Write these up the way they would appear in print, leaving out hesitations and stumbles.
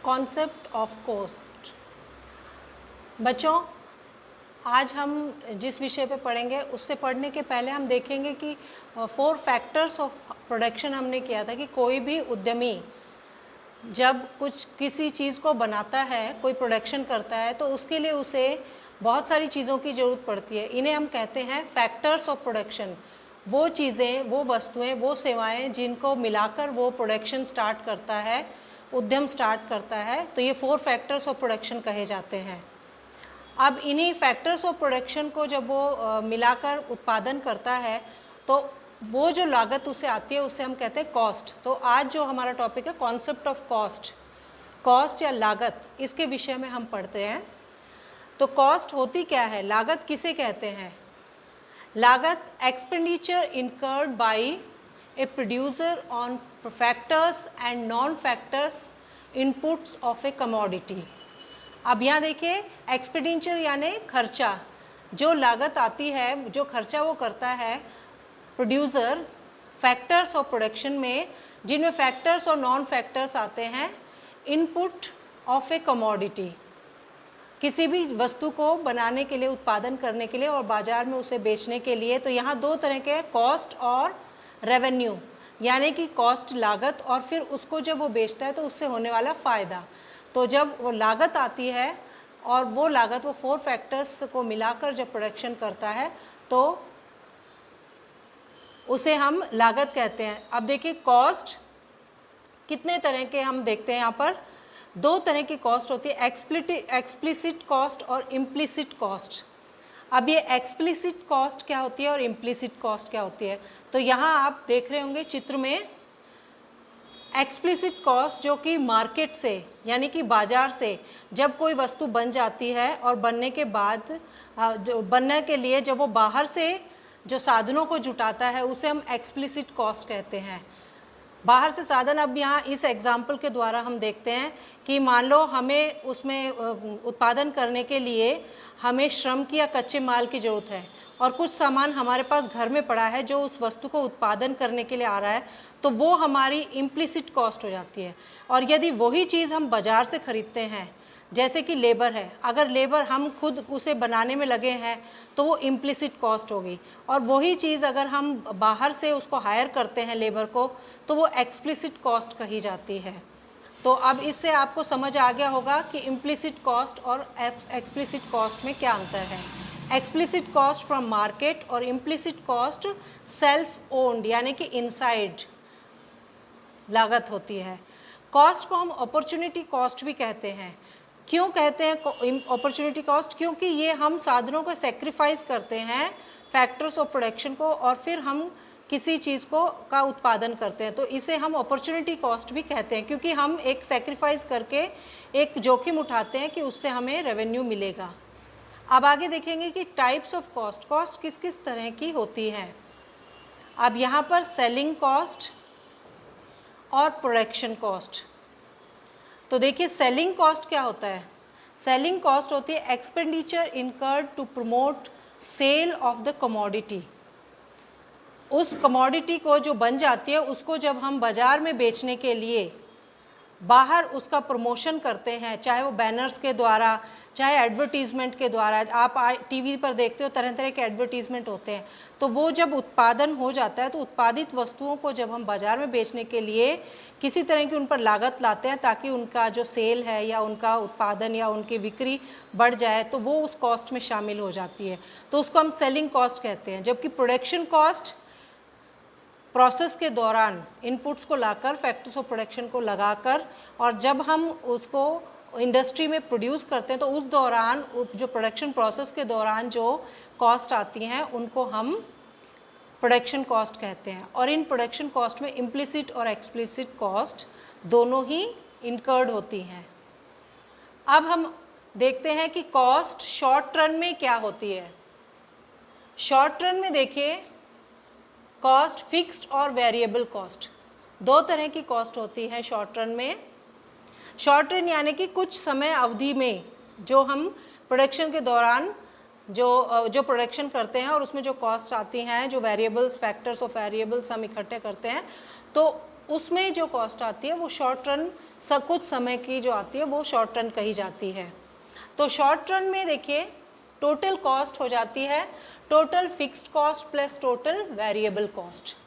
Concept of cost. बच्चों, आज हम जिस विषय पे पढ़ेंगे उससे पढ़ने के पहले हम देखेंगे कि 4 फैक्टर्स ऑफ प्रोडक्शन हमने किया था कि कोई भी उद्यमी जब किसी चीज़ को बनाता है, कोई प्रोडक्शन करता है, तो उसके लिए उसे बहुत सारी चीज़ों की ज़रूरत पड़ती है। इन्हें हम कहते हैं फैक्टर्स ऑफ प्रोडक्शन। वो चीज़ें, वो वस्तुएं, वो सेवाएं जिनको मिलाकर वो प्रोडक्शन स्टार्ट करता है, उद्यम स्टार्ट करता है, तो ये 4 फैक्टर्स ऑफ प्रोडक्शन कहे जाते हैं। अब इन्हीं फैक्टर्स ऑफ प्रोडक्शन को जब वो मिलाकर उत्पादन करता है तो वो जो लागत उसे आती है उसे हम कहते हैं कॉस्ट। तो आज जो हमारा टॉपिक है कॉन्सेप्ट ऑफ कॉस्ट, कॉस्ट या लागत, इसके विषय में हम पढ़ते हैं। तो कॉस्ट होती क्या है, लागत किसे कहते हैं? लागत expenditure incurred by a producer on factors and non factors inputs of A commodity. अब यहाँ देखिए, एक्सपेंडिचर यानी खर्चा, जो लागत आती है, जो खर्चा वो करता है प्रोड्यूसर फैक्टर्स ऑफ प्रोडक्शन में, जिनमें फैक्टर्स और नॉन फैक्टर्स आते हैं। इनपुट ऑफ ए कमोडिटी, किसी भी वस्तु को बनाने के लिए, उत्पादन करने के लिए और बाज़ार में उसे बेचने के लिए। तो यहाँ 2 तरह के, कॉस्ट और रेवेन्यू, यानी कि कॉस्ट लागत और फिर उसको जब वो बेचता है तो उससे होने वाला फ़ायदा। तो जब वो लागत आती है और वो लागत, वो 4 फैक्टर्स को मिलाकर जब प्रोडक्शन करता है तो उसे हम लागत कहते हैं। अब देखिए, कॉस्ट कितने तरह के हम देखते हैं। यहाँ पर 2 तरह की कॉस्ट होती है, एक्सप्लिसिट कॉस्ट और इम्प्लिसिट कॉस्ट। अब ये एक्सप्लिसिट कॉस्ट क्या होती है और इम्प्लिसिट कॉस्ट क्या होती है, तो यहाँ आप देख रहे होंगे चित्र में, एक्सप्लिसिट कॉस्ट जो कि मार्केट से यानी कि बाज़ार से जब कोई वस्तु बन जाती है और बनने के बाद जो बनने के लिए जब वो बाहर से जो साधनों को जुटाता है उसे हम एक्सप्लिसिट कॉस्ट कहते हैं। बाहर से साधन, अब यहाँ इस एग्जाम्पल के द्वारा हम देखते हैं कि मान लो हमें उसमें उत्पादन करने के लिए हमें श्रम की या कच्चे माल की ज़रूरत है और कुछ सामान हमारे पास घर में पड़ा है जो उस वस्तु को उत्पादन करने के लिए आ रहा है, तो वो हमारी इम्प्लिसिट कॉस्ट हो जाती है। और यदि वही चीज़ हम बाज़ार से ख़रीदते हैं, जैसे कि लेबर है, अगर लेबर हम खुद उसे बनाने में लगे हैं तो वो इम्प्लिसिट कॉस्ट होगी, और वही चीज़ अगर हम बाहर से उसको हायर करते हैं लेबर को तो वो एक्सप्लिसिट कॉस्ट कही जाती है। तो अब इससे आपको समझ आ गया होगा कि इम्प्लिसिट कॉस्ट और एक्सप्लिसिट कॉस्ट में क्या अंतर है। एक्सप्लिसिट कॉस्ट फ्रॉम मार्केट और इम्प्लिसिट कॉस्ट सेल्फ ओन्ड यानी कि इनसाइड लागत होती है। कॉस्ट को हम अपॉर्चुनिटी कॉस्ट भी कहते हैं। क्यों कहते हैं अपॉर्चुनिटी कॉस्ट? क्योंकि ये हम साधनों को सेक्रीफाइस करते हैं, फैक्टर्स ऑफ प्रोडक्शन को, और फिर हम किसी चीज़ को का उत्पादन करते हैं, तो इसे हम अपॉर्चुनिटी कॉस्ट भी कहते हैं, क्योंकि हम एक सेक्रीफाइस करके एक जोखिम उठाते हैं कि उससे हमें रेवेन्यू मिलेगा। अब आगे देखेंगे कि टाइप्स ऑफ कॉस्ट, कॉस्ट किस किस तरह की होती है। अब यहाँ पर सेलिंग कॉस्ट और प्रोडक्शन कॉस्ट। तो देखिए, सेलिंग कॉस्ट क्या होता है? सेलिंग कॉस्ट होती है expenditure incurred to promote sale of the commodity. उस कमोडिटी को जो बन जाती है उसको जब हम बाज़ार में बेचने के लिए बाहर उसका प्रमोशन करते हैं, चाहे वो बैनर्स के द्वारा, चाहे एडवर्टीज़मेंट के द्वारा। आप टीवी पर देखते हो तरह तरह के एडवर्टीज़मेंट होते हैं। तो वो जब उत्पादन हो जाता है तो उत्पादित वस्तुओं को जब हम बाज़ार में बेचने के लिए किसी तरह की उन पर लागत लाते हैं ताकि उनका जो सेल है या उनका उत्पादन या उनकी बिक्री बढ़ जाए, तो वो उस कॉस्ट में शामिल हो जाती है, तो उसको हम सेलिंग कॉस्ट कहते हैं। जबकि प्रोडक्शन कॉस्ट प्रोसेस के दौरान इनपुट्स को लाकर, फैक्टर्स ऑफ प्रोडक्शन को लगाकर, और जब हम उसको इंडस्ट्री में प्रोड्यूस करते हैं तो उस दौरान जो प्रोडक्शन प्रोसेस के दौरान जो कॉस्ट आती हैं उनको हम प्रोडक्शन कॉस्ट कहते हैं। और इन प्रोडक्शन कॉस्ट में इम्प्लिसिट और एक्सप्लिसिट कॉस्ट दोनों ही इनकर्ड होती हैं। अब हम देखते हैं कि कॉस्ट शॉर्ट रन में क्या होती है। शॉर्ट रन में देखिए, कॉस्ट फिक्स्ड और वेरिएबल कॉस्ट, 2 तरह की कॉस्ट होती है शॉर्ट रन में। शॉर्ट रन यानी कि कुछ समय अवधि में जो हम प्रोडक्शन के दौरान जो प्रोडक्शन करते हैं और उसमें जो कॉस्ट आती हैं, जो वेरिएबल्स, फैक्टर्स ऑफ वेरिएबल्स हम इकट्ठे करते हैं, तो उसमें जो कॉस्ट आती है वो शॉर्ट रन कुछ समय की जो आती है वो शॉर्ट रन कही जाती है। तो शॉर्ट रन में देखिए टोटल कॉस्ट हो जाती है total fixed cost plus total variable cost.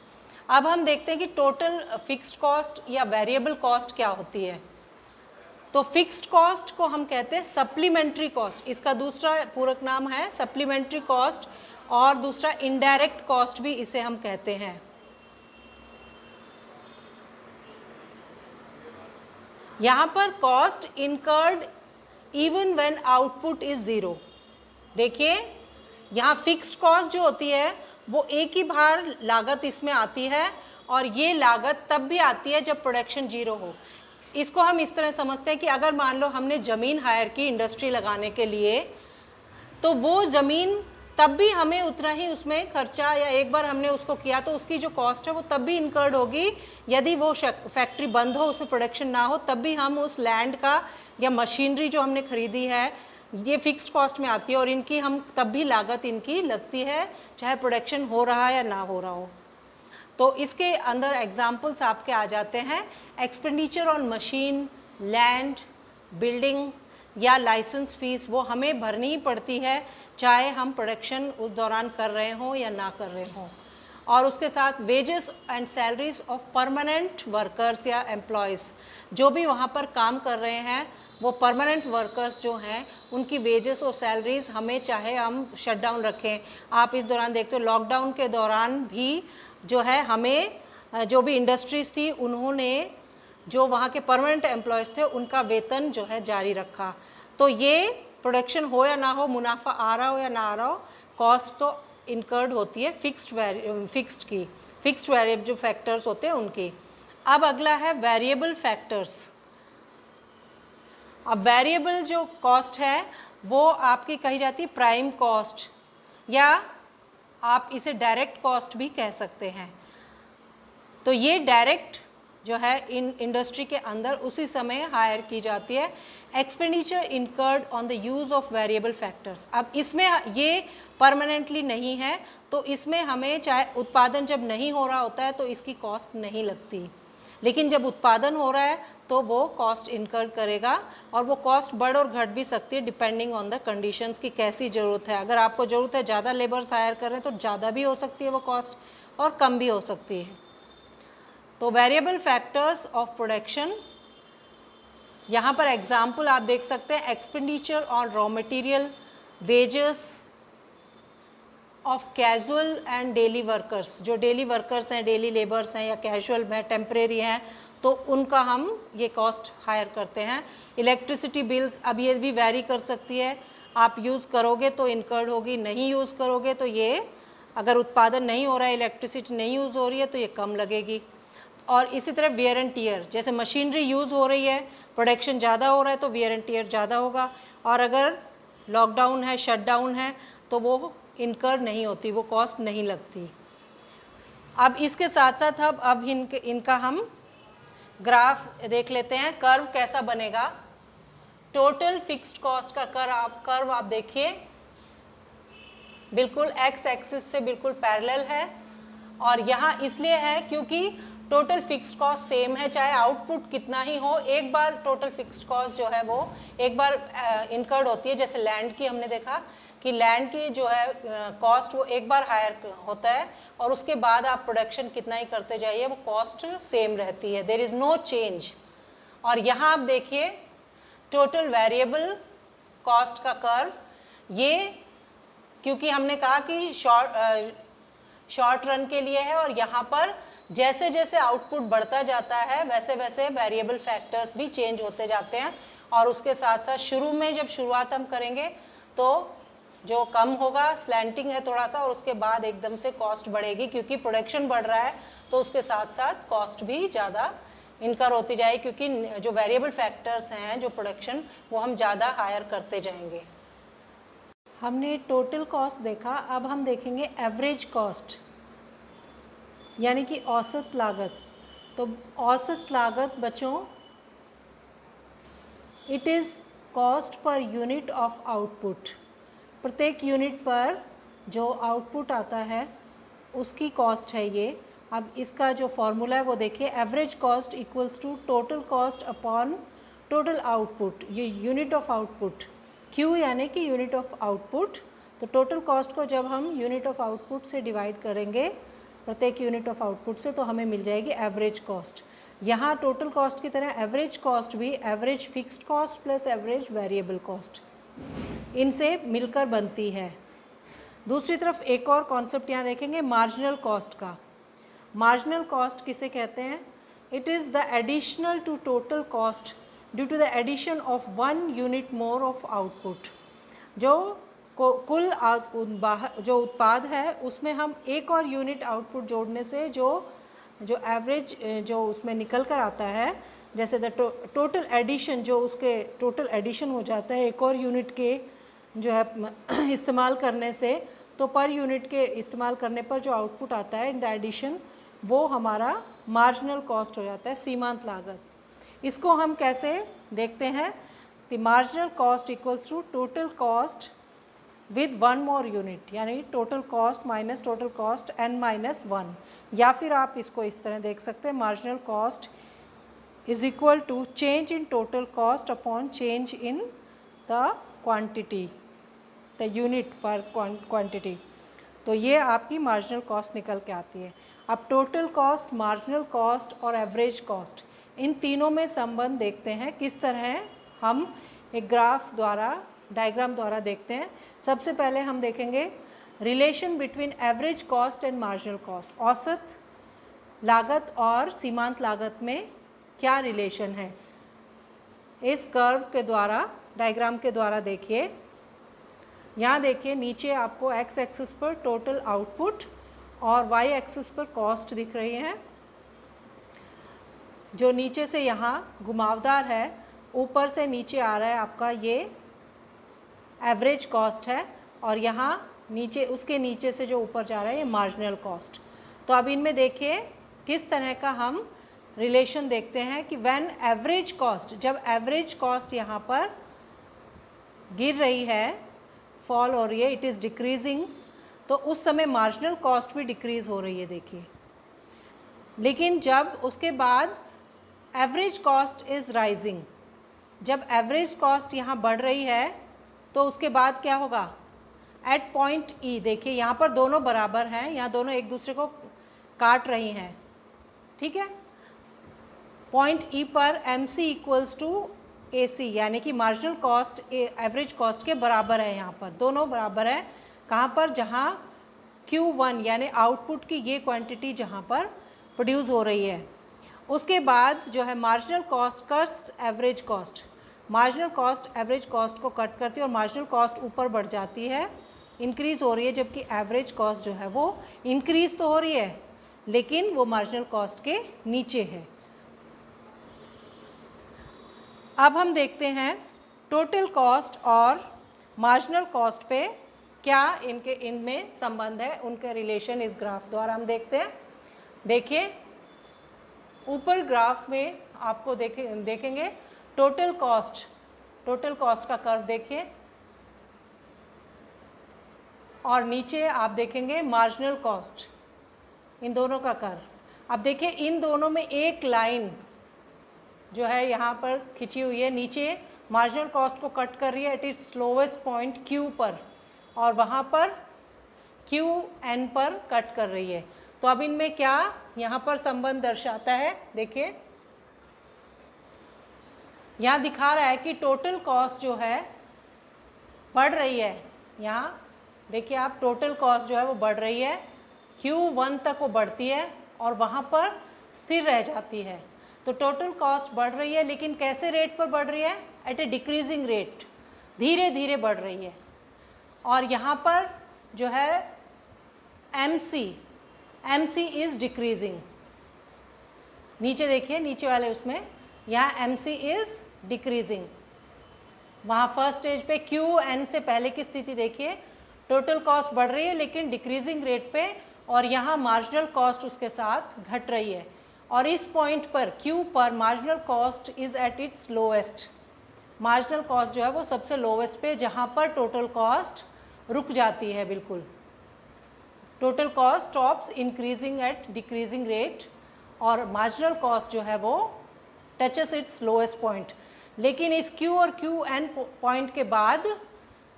अब हम देखते हैं कि टोटल फिक्स्ड कॉस्ट या वेरिएबल कॉस्ट क्या होती है। तो फिक्स्ड कॉस्ट को हम कहते हैं सप्लीमेंट्री कॉस्ट, इसका दूसरा पूरक नाम है सप्लीमेंट्री कॉस्ट, और दूसरा इनडायरेक्ट कॉस्ट भी इसे हम कहते हैं। यहाँ पर cost incurred even when output is zero. देखिए यहाँ फिक्स्ड कॉस्ट जो होती है वो एक ही बार लागत इसमें आती है, और ये लागत तब भी आती है जब प्रोडक्शन जीरो हो। इसको हम इस तरह समझते हैं कि अगर मान लो हमने ज़मीन हायर की इंडस्ट्री लगाने के लिए, तो वो ज़मीन तब भी हमें उतना ही उसमें खर्चा, या एक बार हमने उसको किया तो उसकी जो कॉस्ट है वो तब भी इनकर्ड होगी। यदि वो फैक्ट्री बंद हो, उसमें प्रोडक्शन ना हो, तब भी हम उस लैंड का या मशीनरी जो हमने खरीदी है ये फिक्स्ड कॉस्ट में आती है, और इनकी हम तब भी लागत इनकी लगती है चाहे प्रोडक्शन हो रहा है या ना हो रहा हो। तो इसके अंदर एग्जाम्पल्स आपके आ जाते हैं expenditure on machine, land, building या लाइसेंस फीस, वो हमें भरनी ही पड़ती है चाहे हम प्रोडक्शन उस दौरान कर रहे हों या ना कर रहे हों। और उसके साथ wages and salaries of permanent workers या एम्प्लॉयज़, जो भी वहाँ पर काम कर रहे हैं वो परमानेंट वर्कर्स जो हैं उनकी वेजेस और सैलरीज़ हमें चाहे हम शटडाउन रखें। आप इस दौरान देखते हो लॉकडाउन के दौरान भी जो है हमें जो भी इंडस्ट्रीज़ थी उन्होंने जो वहाँ के परमानेंट एम्प्लॉयज़ थे उनका वेतन जो है जारी रखा। तो ये प्रोडक्शन हो या ना हो, मुनाफा आ रहा हो या ना आ रहा हो, कॉस्ट तो इनकर्ड होती है फिक्स्ड वेरिएबल जो फैक्टर्स होते हैं उनकी। अब अगला है वेरिएबल फैक्टर्स। अब वेरिएबल जो कॉस्ट है वो आपकी कही जाती है प्राइम कॉस्ट, या आप इसे डायरेक्ट कॉस्ट भी कह सकते हैं। तो ये डायरेक्ट जो है इन इंडस्ट्री के अंदर उसी समय हायर की जाती है। Expenditure incurred on the use of variable factors. अब इसमें ये परमानेंटली नहीं है, तो इसमें हमें चाहे उत्पादन जब नहीं हो रहा होता है तो इसकी कॉस्ट नहीं लगती, लेकिन जब उत्पादन हो रहा है तो वो कॉस्ट इनकर करेगा, और वो कॉस्ट बढ़ और घट भी सकती है डिपेंडिंग ऑन द कंडीशंस की कैसी ज़रूरत है। अगर आपको ज़रूरत है ज़्यादा लेबर्स हायर कर रहे हैं तो ज़्यादा भी हो सकती है वो कॉस्ट, और कम भी हो सकती है। तो वेरिएबल फैक्टर्स ऑफ प्रोडक्शन, यहाँ पर एग्जाम्पल आप देख सकते हैं expenditure on raw material, wages of casual and daily workers. जो डेली वर्कर्स हैं, डेली लेबर्स हैं या कैजुअल हैं, टेम्परेरी हैं, तो उनका हम ये कॉस्ट हायर करते हैं। इलेक्ट्रिसिटी बिल्स, अब ये भी वैरी कर सकती है, आप यूज़ करोगे तो इनकर्ड होगी, नहीं यूज़ करोगे तो ये, अगर उत्पादन नहीं हो रहा है, इलेक्ट्रिसिटी नहीं यूज़ हो रही है तो ये कम लगेगी। और इसी तरह वियर एंड टीयर, जैसे मशीनरी यूज़ हो रही है, प्रोडक्शन ज़्यादा हो रहा है तो वियर एंड टीयर ज़्यादा होगा, और अगर लॉकडाउन है, शटडाउन है, तो वो इनकर नहीं होती, वो कॉस्ट नहीं लगती। अब इसके साथ साथ अब इनका हम ग्राफ देख लेते हैं, कर्व कैसा बनेगा। टोटल फिक्स्ड कॉस्ट का कर्व आप देखिए, बिल्कुल एक्स एक्सिस से बिल्कुल पैरेलल है, और यहाँ इसलिए है क्योंकि टोटल फिक्स्ड कॉस्ट सेम है, चाहे आउटपुट कितना ही हो, एक बार टोटल फिक्स्ड कॉस्ट जो है वो एक बार इनकर्ड होती है। जैसे लैंड की हमने देखा कि लैंड की जो है कॉस्ट वो एक बार हायर होता है, और उसके बाद आप प्रोडक्शन कितना ही करते जाइए वो कॉस्ट सेम रहती है, देयर इज़ नो चेंज। और यहाँ आप देखिए टोटल वेरिएबल कॉस्ट का कर्व, ये क्योंकि हमने कहा कि शॉर्ट रन के लिए है, और यहाँ पर जैसे जैसे आउटपुट बढ़ता जाता है वैसे वैसे वेरिएबल फैक्टर्स भी चेंज होते जाते हैं, और उसके साथ साथ शुरू में जब शुरुआत हम करेंगे तो जो कम होगा, स्लैंटिंग है थोड़ा सा, और उसके बाद एकदम से कॉस्ट बढ़ेगी क्योंकि प्रोडक्शन बढ़ रहा है, तो उसके साथ साथ कॉस्ट भी ज़्यादा इनकर होती जाए, क्योंकि जो वेरिएबल फैक्टर्स हैं जो प्रोडक्शन, वो हम ज़्यादा हायर करते जाएंगे। हमने टोटल कॉस्ट देखा, अब हम देखेंगे एवरेज कॉस्ट, यानी कि औसत लागत। तो औसत लागत बच्चों, it is cost per unit of output. प्रत्येक यूनिट पर जो आउटपुट आता है उसकी कॉस्ट है ये, अब इसका जो फॉर्मूला है वो देखिए, average cost equals to total cost upon total output, ये यूनिट ऑफ आउटपुट, Q यानी कि यूनिट ऑफ आउटपुट। तो टोटल कॉस्ट को जब हम यूनिट ऑफ आउटपुट से डिवाइड करेंगे, प्रत्येक यूनिट ऑफ आउटपुट से, तो हमें मिल जाएगी एवरेज कॉस्ट। यहाँ टोटल कॉस्ट की तरह एवरेज कॉस्ट भी average fixed cost plus average variable cost, इनसे मिलकर बनती है। दूसरी तरफ एक और कॉन्सेप्ट यहाँ देखेंगे, मार्जिनल कॉस्ट का। मार्जिनल कॉस्ट किसे कहते हैं? It is the additional to total cost due to the addition of 1 unit more of output. जो कुल जो उत्पाद है उसमें हम एक और यूनिट आउटपुट जोड़ने से जो एवरेज जो उसमें निकल कर आता है, जैसे द टोटल एडिशन, जो उसके टोटल एडिशन हो जाता है एक और यूनिट के जो है इस्तेमाल करने से, तो पर यूनिट के इस्तेमाल करने पर जो आउटपुट आता है इन द एडिशन, वो हमारा मार्जिनल कॉस्ट हो जाता है, सीमांत लागत। इसको हम कैसे देखते हैं? The marginal cost equals to total cost with 1 more unit, यानी total cost minus total cost n-1, या फिर आप इसको इस तरह देख सकते हैं, marginal cost is equal to change in total cost upon change in the quantity, the unit per quantity. तो ये आपकी मार्जिनल कॉस्ट निकल के आती है। अब टोटल कॉस्ट, मार्जिनल कॉस्ट और एवरेज कॉस्ट, इन तीनों में संबंध देखते हैं किस तरह हम एक ग्राफ द्वारा, डायग्राम द्वारा देखते हैं। सबसे पहले हम देखेंगे relation between average cost and marginal cost. औसत लागत और सीमांत लागत में क्या रिलेशन है, इस कर्व के द्वारा, डायग्राम के द्वारा देखिए। यहाँ देखिए नीचे आपको एक्स एक्सिस पर टोटल आउटपुट और वाई एक्सिस पर कॉस्ट दिख रही है। जो नीचे से यहाँ घुमावदार है, ऊपर से नीचे आ रहा है आपका, ये एवरेज कॉस्ट है, और यहाँ नीचे, उसके नीचे से जो ऊपर जा रहा है, ये मार्जिनल कॉस्ट। तो अब इनमें देखिए किस तरह का हम रिलेशन देखते हैं कि व्हेन एवरेज कॉस्ट, जब एवरेज कॉस्ट यहाँ पर गिर रही है, फॉल हो रही है, इट इज़ डिक्रीजिंग, तो उस समय मार्जिनल कॉस्ट भी डिक्रीज हो रही है, देखिए। लेकिन जब उसके बाद एवरेज कॉस्ट इज़ राइजिंग, जब एवरेज कॉस्ट यहाँ बढ़ रही है, तो उसके बाद क्या होगा? एट पॉइंट ई, देखिए यहाँ पर दोनों बराबर हैं, यहाँ दोनों एक दूसरे को काट रही हैं, ठीक है। पॉइंट ई पर एम सी इक्वल्स टू ए सी, यानी कि मार्जिनल कॉस्ट एवरेज कॉस्ट के बराबर है, यहाँ पर दोनों बराबर है। कहाँ पर? जहाँ Q1 यानी आउटपुट की ये क्वांटिटी जहाँ पर प्रोड्यूस हो रही है। उसके बाद जो है marginal cost cuts average cost, marginal cost average cost को कट करती है और मार्जिनल कॉस्ट ऊपर बढ़ जाती है, इंक्रीज़ हो रही है, जबकि एवरेज कॉस्ट जो है वो इंक्रीज़ तो हो रही है, लेकिन वो मार्जिनल कॉस्ट के नीचे है। अब हम देखते हैं टोटल कॉस्ट और मार्जिनल कॉस्ट पे क्या इनमें संबंध है, उनके रिलेशन इस ग्राफ द्वारा हम देखते हैं। देखिए ऊपर ग्राफ में आपको देखेंगे टोटल कॉस्ट का कर्व देखिए, और नीचे आप देखेंगे मार्जिनल कॉस्ट, इन दोनों का कर्व। अब देखिए इन दोनों में एक लाइन जो है यहाँ पर खिंची हुई है, नीचे मार्जिनल कॉस्ट को कट कर रही है at its slowest point Q पर, और वहाँ पर QN पर कट कर रही है। तो अब इनमें क्या यहाँ पर संबंध दर्शाता है? देखिए यहाँ दिखा रहा है कि टोटल कॉस्ट जो है बढ़ रही है। यहाँ देखिए आप, टोटल कॉस्ट जो है वो बढ़ रही है, Q1 तक वो बढ़ती है और वहाँ पर स्थिर रह जाती है। तो टोटल कॉस्ट बढ़ रही है, लेकिन कैसे रेट पर बढ़ रही है? एट ए डिक्रीजिंग रेट, धीरे धीरे बढ़ रही है। और यहाँ पर जो है MC इज़ डिक्रीजिंग, नीचे देखिए, नीचे वाले उसमें यहाँ MC इज़ डिक्रीजिंग। वहाँ फर्स्ट स्टेज पे QN से पहले की स्थिति देखिए, टोटल कॉस्ट बढ़ रही है लेकिन डिक्रीजिंग रेट पे, और यहाँ मार्जिनल कॉस्ट उसके साथ घट रही है। और इस पॉइंट पर Q पर marginal cost is at its lowest, marginal cost जो है वो सबसे लोवेस्ट पे, जहाँ पर टोटल कॉस्ट रुक जाती है बिल्कुल। Total cost stops increasing at decreasing rate और मार्जिनल कॉस्ट जो है वो टचेस इट्स लोएस्ट पॉइंट। लेकिन इस Q और QN पॉइंट के बाद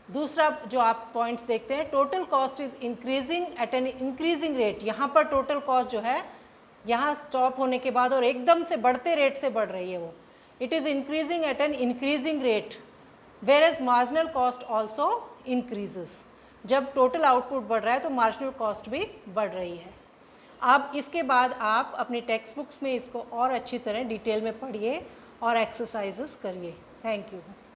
दूसरा जो आप पॉइंट्स देखते हैं, total cost is increasing at an increasing rate. यहाँ पर टोटल कॉस्ट जो है यहाँ स्टॉप होने के बाद और एकदम से बढ़ते रेट से बढ़ रही है वो, it is increasing at an increasing rate, where as marginal cost also increases. जब टोटल आउटपुट बढ़ रहा है तो मार्जिनल कॉस्ट भी बढ़ रही है। अब इसके बाद आप अपनी टेक्स्ट बुक्स में इसको और अच्छी तरह डिटेल में पढ़िए और एक्सरसाइजेस करिए। Thank you.